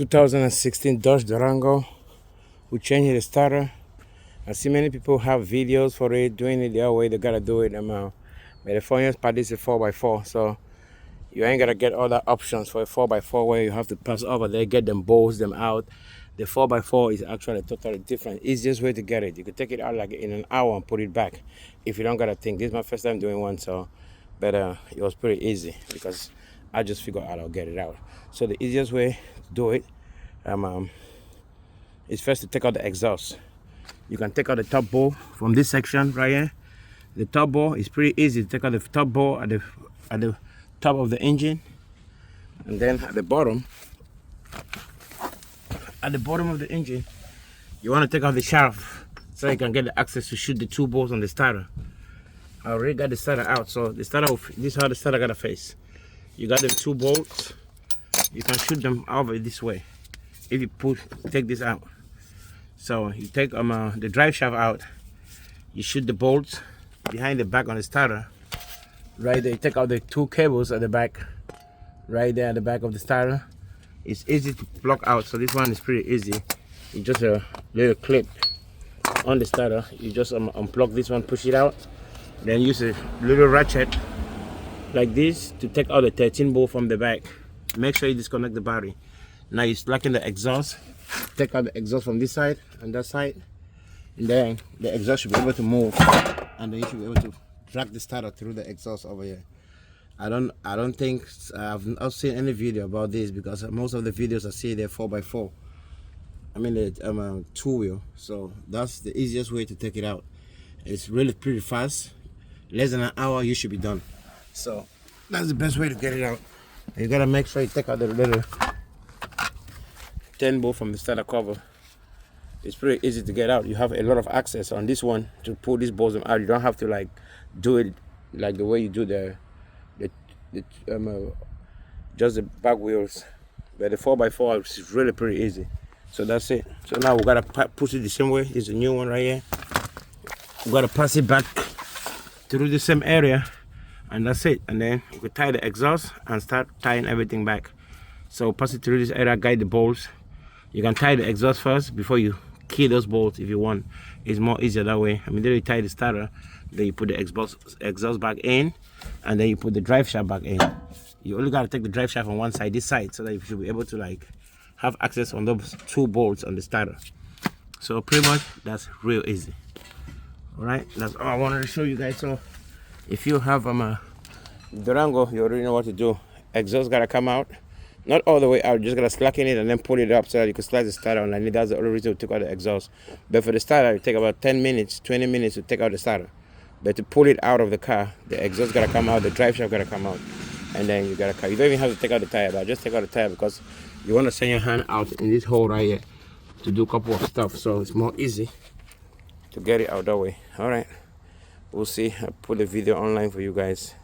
2016 Dodge Durango. We changed the starter. I see many people have videos for it, doing it their way. They gotta do it. But the funniest part is a 4x4, so you ain't gotta get all the options for a 4x4 where you have to pass over there, get them bolts them out. The 4x4 is actually totally different. Easiest way to get it. You could take it out like in an hour and put it back if you don't gotta think. This is my first time doing one, so but it was pretty easy because I just figured out I'll get it out. So the easiest way to do it is first to take out the exhaust. You can take out the top bowl from this section right here. The top bowl is pretty easy to take out the top bowl at the top of the engine, and then at the bottom of the engine, you want to take out the shaft so you can get the access to shoot the two bolts on the starter. I already got the starter out, so the starter, this is how the starter gotta face. You got the two bolts. You can shoot them over this way if you take this out. So you take the drive shaft out, you shoot the bolts behind the back on the starter. Right there, you take out the two cables at the back, right there at the back of the starter. It's easy to plug out, so this one is pretty easy. It's just a little clip on the starter. You just unplug this one, push it out, then use a little ratchet like this to take out the 13 bolt from the back. Make sure you disconnect the battery. Now you slack in the exhaust. Take out the exhaust from this side and that side, and then the exhaust should be able to move, and then you should be able to drag the starter through the exhaust over here. I don't think I've not seen any video about this, because most of the videos I see they're 4x4. I mean the two wheel. So that's the easiest way to take it out. It's really pretty fast. Less than an hour you should be done. So that's the best way to get it out. You gotta make sure you take out the little 10 bolt from the starter cover. It's pretty easy to get out. You have a lot of access on this one to pull these bolts out. You don't have to like do it like the way you do just the back wheels. But the 4x4 is really pretty easy. So that's it. So now we gotta push it the same way. It's a new one right here. We gotta pass it back through the same area, and that's it. And then we could tie the exhaust and start tying everything back. So pass it through this area, guide the bolts. You can tie the exhaust first before you key those bolts if you want. It's more easier that way. I mean, then you tie the starter, then you put the exhaust back in, and then you put the drive shaft back in. You only got to take the drive shaft on one side, this side, so that you should be able to like have access on those two bolts on the starter. So pretty much that's real easy. All right, that's all I wanted to show you guys. So if you have Durango, you already know what to do. Exhaust gotta come out, not all the way out, just gotta slacken it and then pull it up so that you can slide the starter on. And that's the only reason to take out the exhaust. But for the starter, it take about 10 minutes, 20 minutes to take out the starter. But to pull it out of the car, the exhaust gotta come out, the drive shaft gotta come out, and then you gotta cut. You don't even have to take out the tire, but just take out the tire because you want to send your hand out in this hole right here to do a couple of stuff, so it's more easy to get it out that way. All right, we'll see. I'll put the video online for you guys.